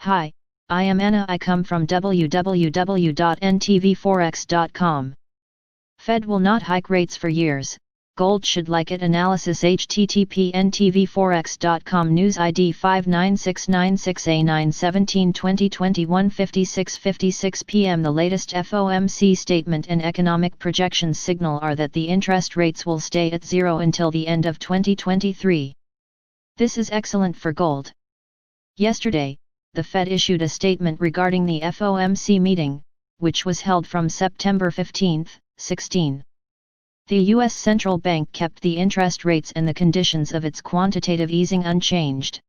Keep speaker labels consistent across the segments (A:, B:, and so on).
A: Hi, I am Anna. I come from www.ntvforex.com. Fed will not hike rates for years. Gold should like it. Analysis http ntvforex.com News ID 59696A9/17/2021 56:56 p.m. The latest FOMC statement and economic projections signal are that the interest rates will stay at zero until the end of 2023. This is excellent for gold. Yesterday, the Fed issued a statement regarding the FOMC meeting, which was held from September 15, 16. The U.S. Central Bank kept the interest rates and the conditions of its quantitative easing unchanged.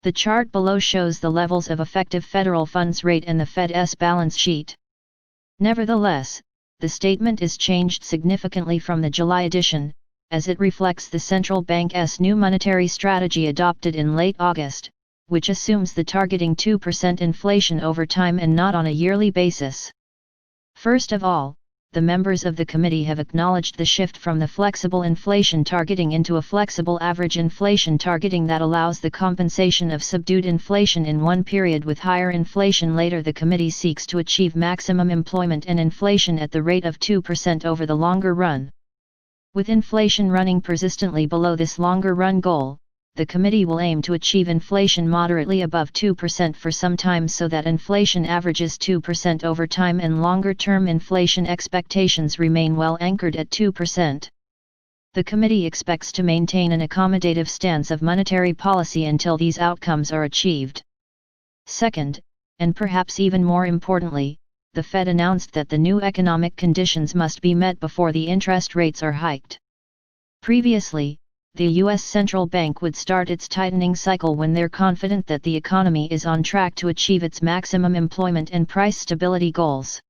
A: The chart below shows the levels of effective federal funds rate and the Fed's balance sheet. Nevertheless, the statement is changed significantly from the July edition, as it reflects the central bank's new monetary strategy adopted in late August, which assumes the targeting 2% inflation over time and not on a yearly basis. First of all, the members of the committee have acknowledged the shift from the flexible inflation targeting into a flexible average inflation targeting that allows the compensation of subdued inflation in one period with higher inflation later. The committee seeks to achieve maximum employment and inflation at the rate of 2% over the longer run. With inflation running persistently below this longer run goal, the committee will aim to achieve inflation moderately above 2% for some time so that inflation averages 2% over time and longer-term inflation expectations remain well anchored at 2%. The committee expects to maintain an accommodative stance of monetary policy until these outcomes are achieved. Second, and perhaps even more importantly, the Fed announced that the new economic conditions must be met before the interest rates are hiked. Previously, the U.S. Central Bank would start its tightening cycle when they're confident that the economy is on track to achieve its maximum employment and price stability goals.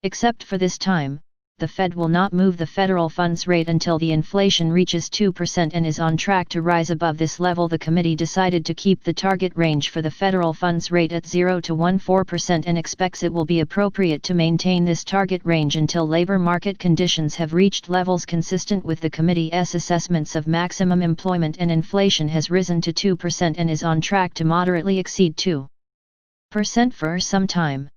A: Except for this time, the Fed will not move the federal funds rate until the inflation reaches 2% and is on track to rise above this level. The committee decided to keep the target range for the federal funds rate at 0 to 1.4% and expects it will be appropriate to maintain this target range until labor market conditions have reached levels consistent with the committee's assessments of maximum employment and inflation has risen to 2% and is on track to moderately exceed 2% for some time.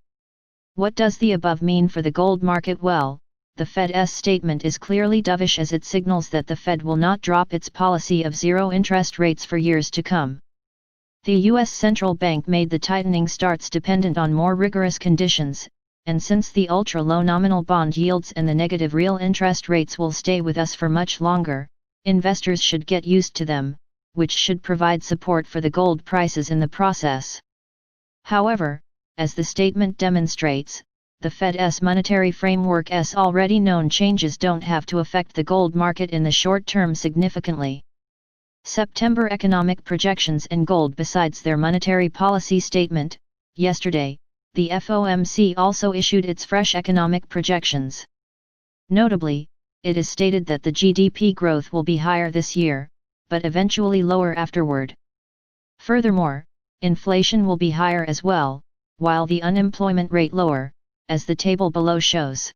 A: What does the above mean for the gold market? Well, the Fed's statement is clearly dovish as it signals that the Fed will not drop its policy of zero interest rates for years to come. The U.S. Central Bank made the tightening starts dependent on more rigorous conditions, and since the ultra-low nominal bond yields and the negative real interest rates will stay with us for much longer, investors should get used to them, which should provide support for the gold prices in the process. However, as the statement demonstrates, the Fed's monetary framework's already known changes don't have to affect the gold market in the short term significantly. September economic projections and gold. Besides their monetary policy statement, yesterday, the FOMC also issued its fresh economic projections. Notably, it is stated that the GDP growth will be higher this year, but eventually lower afterward. Furthermore, inflation will be higher as well, while the unemployment rate lower, as the table below shows.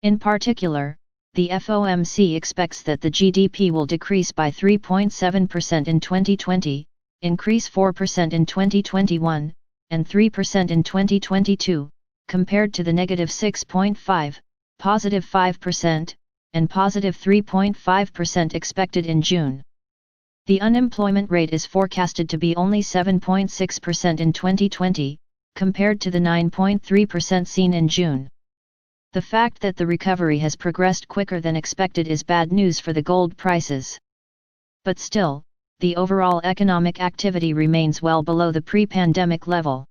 A: In particular, the FOMC expects that the GDP will decrease by 3.7% in 2020, increase 4% in 2021, and 3% in 2022, compared to the negative 6.5%, positive 5%, and positive 3.5% expected in June. The unemployment rate is forecasted to be only 7.6% in 2020, compared to the 9.3% seen in June. The fact that the recovery has progressed quicker than expected is bad news for the gold prices. But still, the overall economic activity remains well below the pre-pandemic level.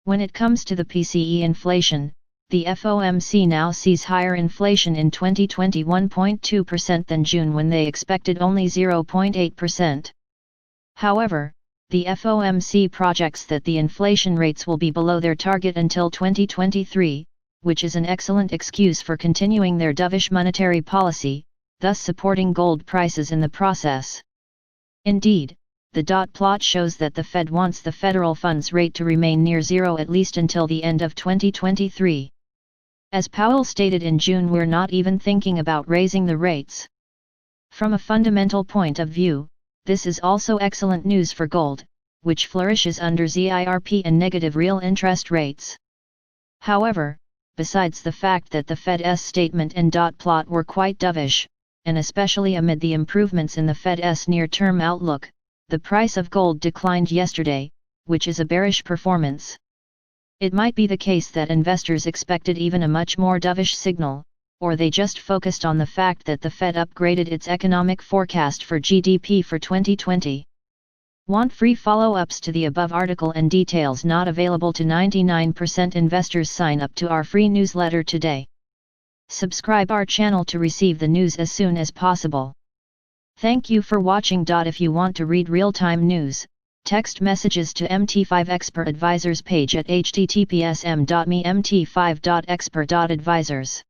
A: When it comes to the PCE inflation, the FOMC now sees higher inflation in 2020 1.2% than June when they expected only 0.8%. However, the FOMC projects that the inflation rates will be below their target until 2023, which is an excellent excuse for continuing their dovish monetary policy, thus supporting gold prices in the process. Indeed, the dot plot shows that the Fed wants the federal funds rate to remain near zero at least until the end of 2023. As Powell stated in June, we're not even thinking about raising the rates. From a fundamental point of view, this is also excellent news for gold, which flourishes under ZIRP and negative real interest rates. However, besides the fact that the Fed's statement and dot plot were quite dovish, and especially amid the improvements in the Fed's near-term outlook, the price of gold declined yesterday, which is a bearish performance. It might be the case that investors expected even a much more dovish signal, or they just focused on the fact that the Fed upgraded its economic forecast for GDP for 2020. Want free follow-ups to the above article and details not available to 99% investors? Sign up to our free newsletter today. Subscribe our channel to receive the news as soon as possible. Thank you for watching. If you want to read real-time news, text messages to MT5 Expert Advisors page at https://m.me/mt5.expert.advisors.